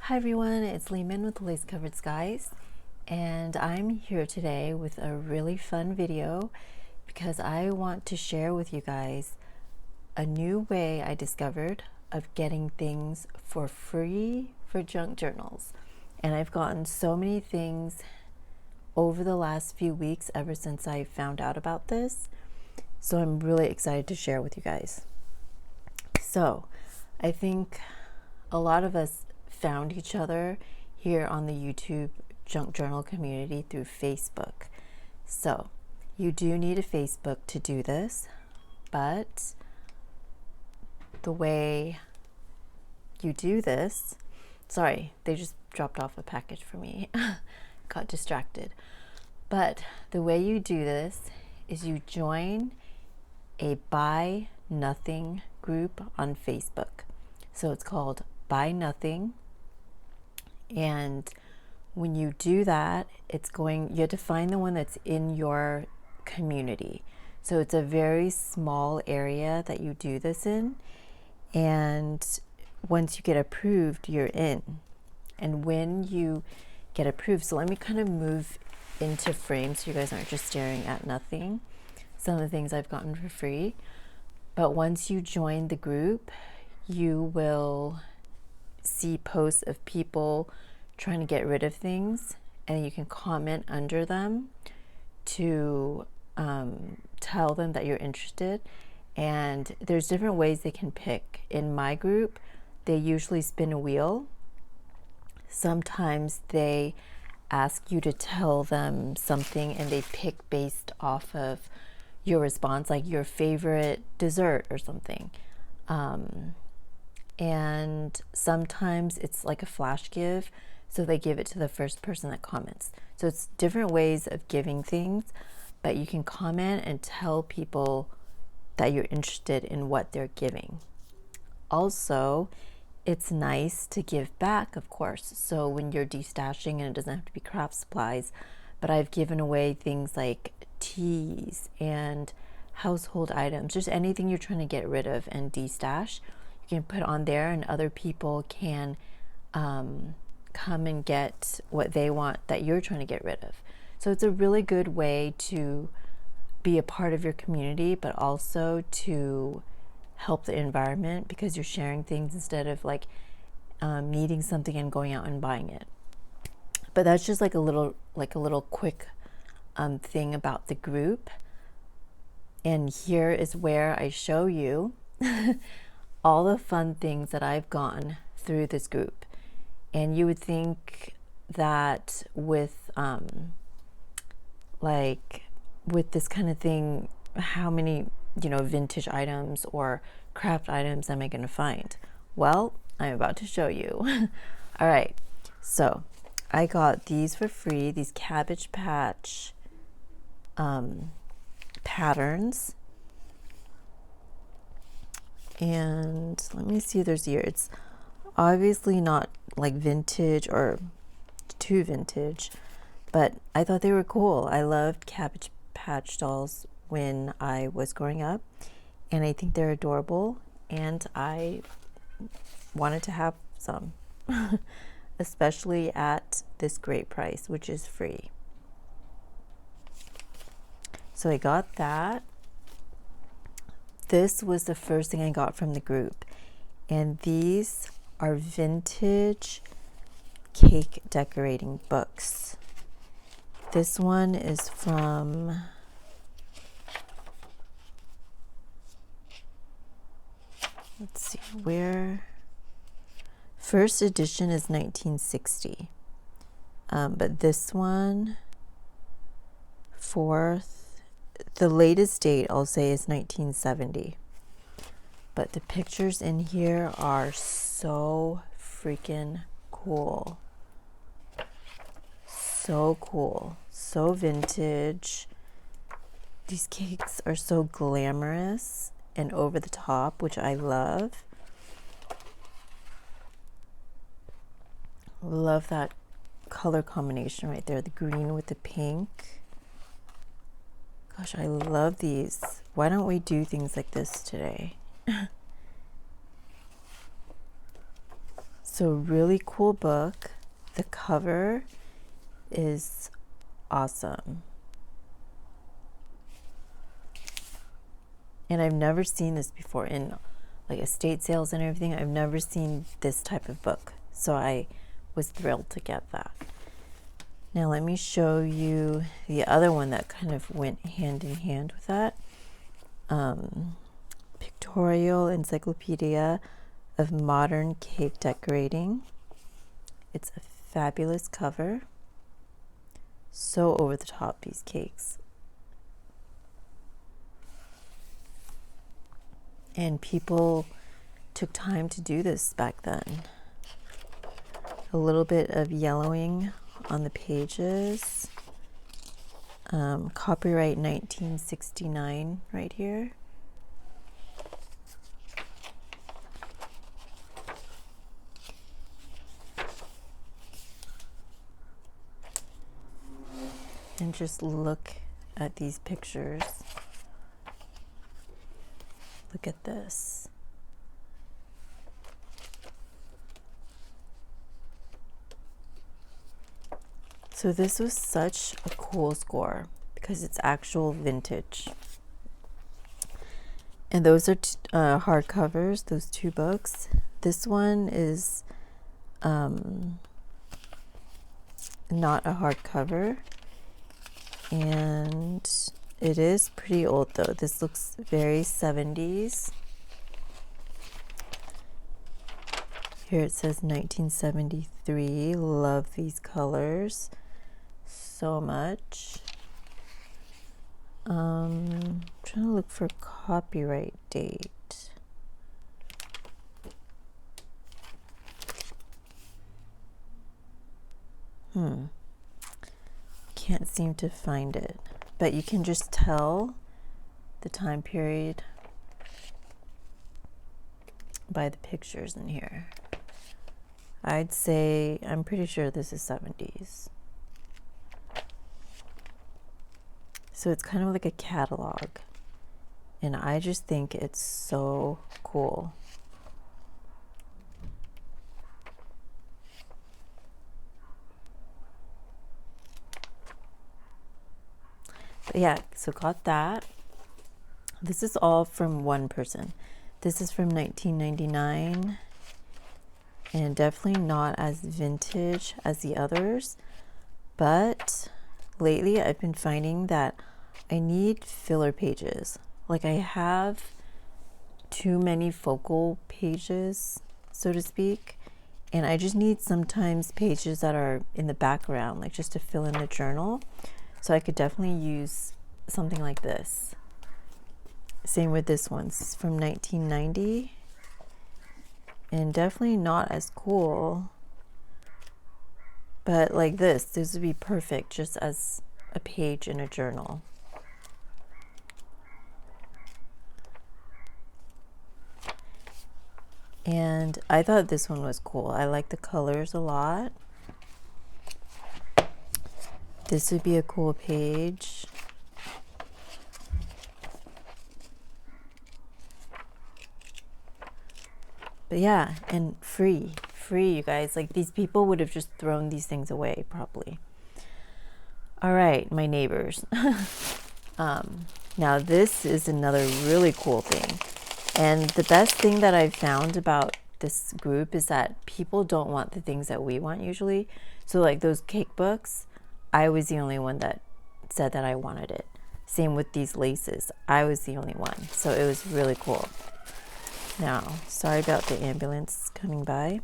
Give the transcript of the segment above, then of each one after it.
Hi everyone, it's Lehman with Lace Covered Skies, and I'm here today with a really fun video because I want to share with you guys a new way I discovered of getting things for free for junk journals. And I've gotten so many things over the last few weeks ever since I found out about this, so I'm really excited to share with you guys. So I think a lot of us found each other here on the YouTube junk journal community through Facebook. So you do need a Facebook to do this, but the way you do this, sorry, they just dropped off a package for me. Got distracted. But the way you do this is you join a Buy Nothing group on Facebook. So it's called Buy Nothing. And when you do that, you have to find the one that's in your community. So it's a very small area that you do this in. And once you get approved, you're in. And when you get approved, so let me kind of move into frame so you guys aren't just staring at nothing. Some of the things I've gotten for free. But once you join the group, you will see posts of people trying to get rid of things, and you can comment under them to tell them that you're interested. And there's different ways they can pick. In my group, they usually spin a wheel. Sometimes they ask you to tell them something and they pick based off of your response, like your favorite dessert or something. And sometimes it's like a flash give, so they give it to the first person that comments. So it's different ways of giving things, but you can comment and tell people that you're interested in what they're giving. Also, it's nice to give back, of course. So when you're destashing, and it doesn't have to be craft supplies, but I've given away things like teas and household items, just anything you're trying to get rid of and destash, you can put on there, and other people can come and get what they want that you're trying to get rid of. So it's a really good way to be a part of your community, but also to help the environment because you're sharing things instead of like needing something and going out and buying it. But that's just like a little quick thing about the group. And here is where I show you all the fun things that I've gotten through this group. And you would think that with with this kind of thing, how many vintage items or craft items am I going to find? Well, I'm about to show you. All right, so I got these for free, these Cabbage Patch patterns. And let me see if there's here. It's obviously not like vintage or too vintage, but I thought they were cool. I loved Cabbage Patch dolls when I was growing up, and I think they're adorable, and I wanted to have some, especially at this great price, which is free. So I got that. This was the first thing I got from the group, and these are vintage cake decorating books. This one is from let's see where. First edition is 1960, but this one, the latest date I'll say is 1970. But the pictures in here are so freaking cool. So cool. So vintage. These cakes are so glamorous and over the top, which I love. Love that color combination right there, the green with the pink. Gosh, I love these. Why don't we do things like this today? So really cool book. The cover is awesome. And I've never seen this before in like estate sales and everything. I've never seen this type of book. So I was thrilled to get that. Now let me show you the other one that kind of went hand in hand with that. Pictorial Encyclopedia of Modern Cake Decorating. It's a fabulous cover. So over the top, these cakes. And people took time to do this back then. A little bit of yellowing on the pages. Copyright 1969 right here. And just look at these pictures. Look at this. So this was such a cool score because it's actual vintage. And those are hardcovers, those two books. This one is not a hardcover. And it is pretty old though. This looks very 70s. Here it says 1973. Love these colors so much. I'm trying to look for copyright date. Can't seem to find it, but you can just tell the time period by the pictures in here. I'd say, I'm pretty sure this is 70s. So it's kind of like a catalog. And I just think it's so cool. But yeah, so got that. This is all from one person. This is from 1999. And definitely not as vintage as the others. But lately I've been finding that I need filler pages. Like I have too many focal pages, so to speak, and I just need sometimes pages that are in the background, like just to fill in the journal. So I could definitely use something like this. Same with this one. This is from 1990 and definitely not as cool, but like this would be perfect just as a page in a journal. And I thought this one was cool. I like the colors a lot. This would be a cool page. But yeah, and free, you guys. Like these people would have just thrown these things away probably. All right, my neighbors. Now this is another really cool thing. And the best thing that I've found about this group is that people don't want the things that we want usually. So like those cake books, I was the only one that said that I wanted it. Same with these laces. I was the only one. So it was really cool. Now, sorry about the ambulance coming by.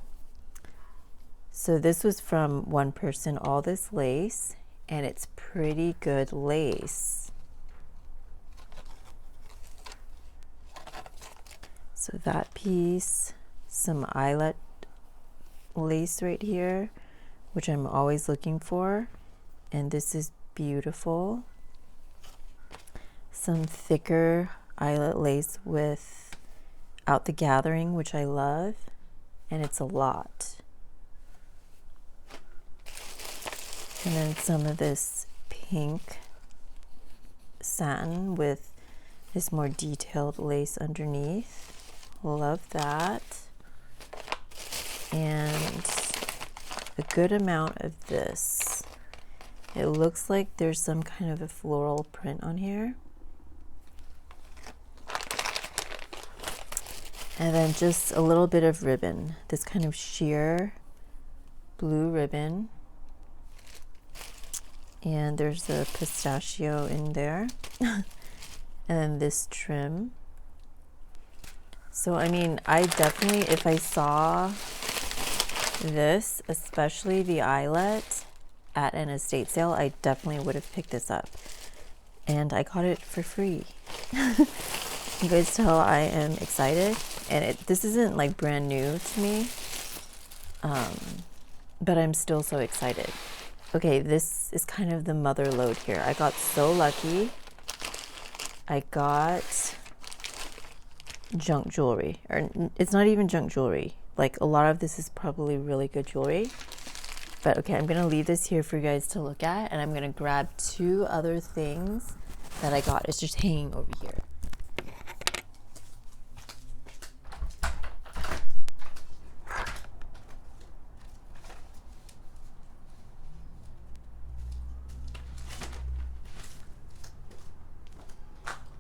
So this was from one person, all this lace, and it's pretty good lace. So that piece, some eyelet lace right here, which I'm always looking for. And this is beautiful. Some thicker eyelet lace with out the gathering, which I love. And it's a lot. And then some of this pink satin with this more detailed lace underneath. Love that. and a good amount of this. It looks like there's some kind of a floral print on here. And then just a little bit of ribbon, this kind of sheer blue ribbon. And there's a pistachio in there. And then this trim. So, I mean, I definitely, if I saw this, especially the eyelet at an estate sale, I definitely would have picked this up. And I got it for free. You guys tell I am excited. And this isn't like brand new to me, but I'm still so excited. Okay, this is kind of the mother load here. I got so lucky. I got junk jewelry, or it's not even junk jewelry. Like, a lot of this is probably really good jewelry. But okay, I'm gonna leave this here for you guys to look at, and I'm gonna grab 2 other things that I got. It's just hanging over here.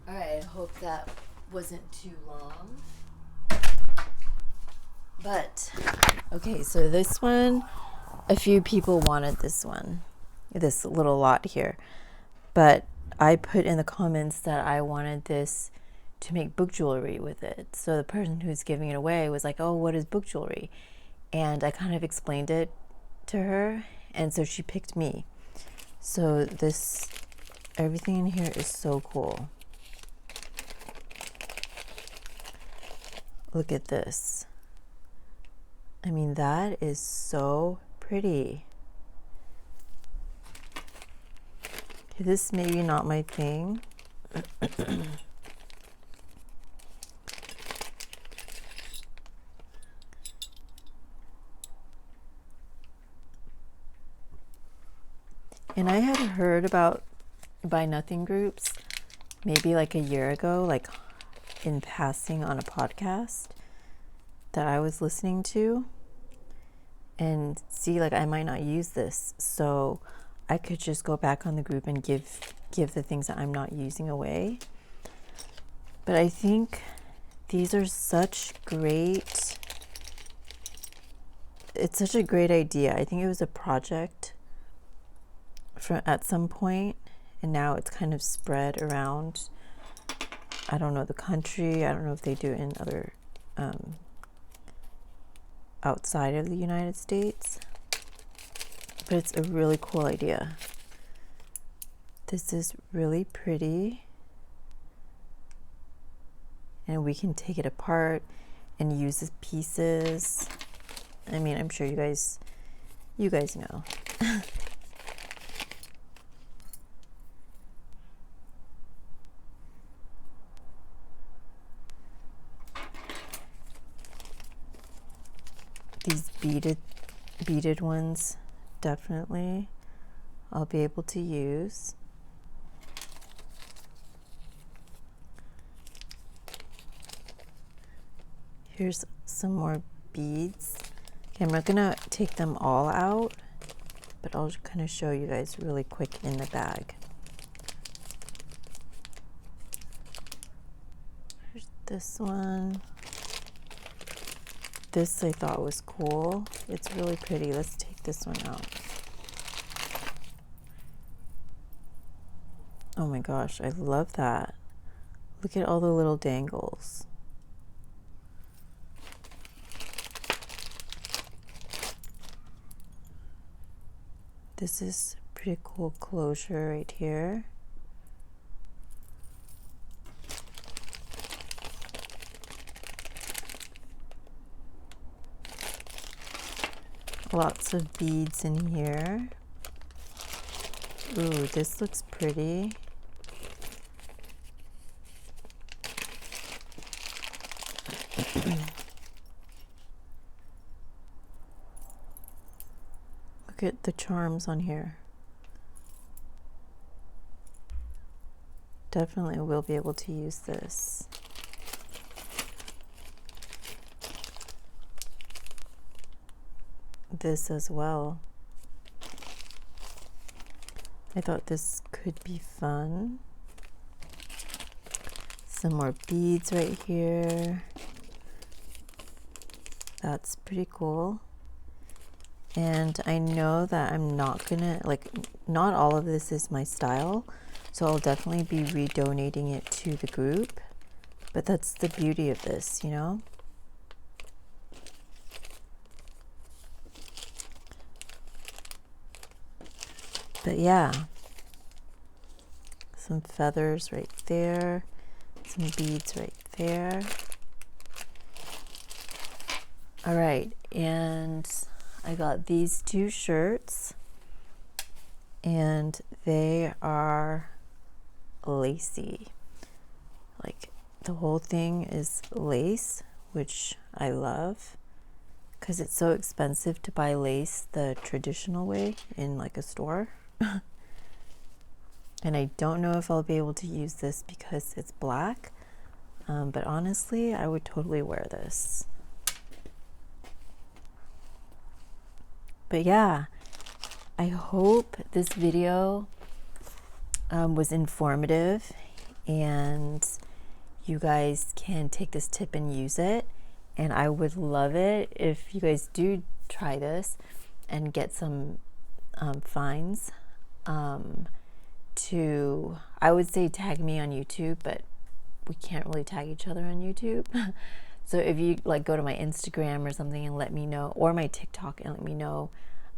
Alright, I hope that wasn't too long. But, okay, so this one, a few people wanted this one, this little lot here. But I put in the comments that I wanted this to make book jewelry with it. So the person who's giving it away was like, oh, what is book jewelry? And I kind of explained it to her, and so she picked me. So this, everything in here is so cool. Look at this. I mean, that is so pretty. Okay, this may be not my thing. And I had heard about Buy Nothing groups maybe like a year ago, like in passing on a podcast that I was listening to, and see, like, I might not use this, so I could just go back on the group and give the things that I'm not using away. But I think these are such great, it's such a great idea. I think it was a project at some point, and now it's kind of spread around, I don't know, the country. I don't know if they do it in other outside of the United States, but it's a really cool idea. This is really pretty, and we can take it apart and use the pieces. I mean, I'm sure you guys know. These beaded ones, definitely I'll be able to use. Here's some more beads. Okay, I'm not gonna take them all out, but I'll kind of show you guys really quick in the bag. Here's this one. This I thought was cool. It's really pretty. Let's take this one out. Oh my gosh, I love that. Look at all the little dangles. This is pretty cool closure right here. Lots of beads in here. Ooh, this looks pretty. Look at the charms on here. Definitely will be able to use this. this as well. I thought this could be fun. Some more beads right here. That's pretty cool. And I know that I'm not gonna, like, not all of this is my style, so I'll definitely be redonating it to the group. But that's the beauty of this, you know? But yeah, some feathers right there, some beads right there. All right, and I got these two shirts, and they are lacy. Like, the whole thing is lace, which I love, because it's so expensive to buy lace the traditional way in like a store. And I don't know if I'll be able to use this because it's black, but honestly, I would totally wear this. But yeah, I hope this video was informative and you guys can take this tip and use it. And I would love it if you guys do try this and get some finds. I would say tag me on YouTube, but we can't really tag each other on YouTube. So if you like go to my Instagram or something and let me know, or my TikTok and let me know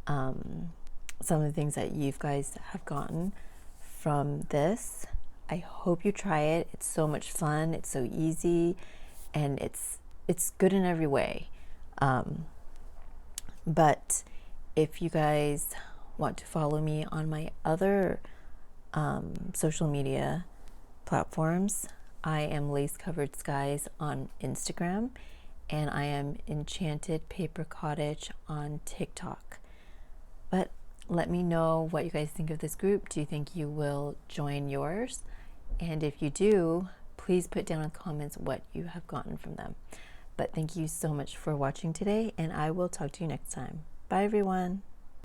some of the things that you guys have gotten from this. I hope you try it. It's so much fun. It's so easy, and it's good in every way. But if you guys want to follow me on my other social media platforms, I am Lace Covered Skies on Instagram, and I am Enchanted Paper Cottage on TikTok. But let me know what you guys think of this group. Do you think you will join yours? And if you do, please put down in the comments what you have gotten from them. But thank you so much for watching today, and I will talk to you next time. Bye, everyone.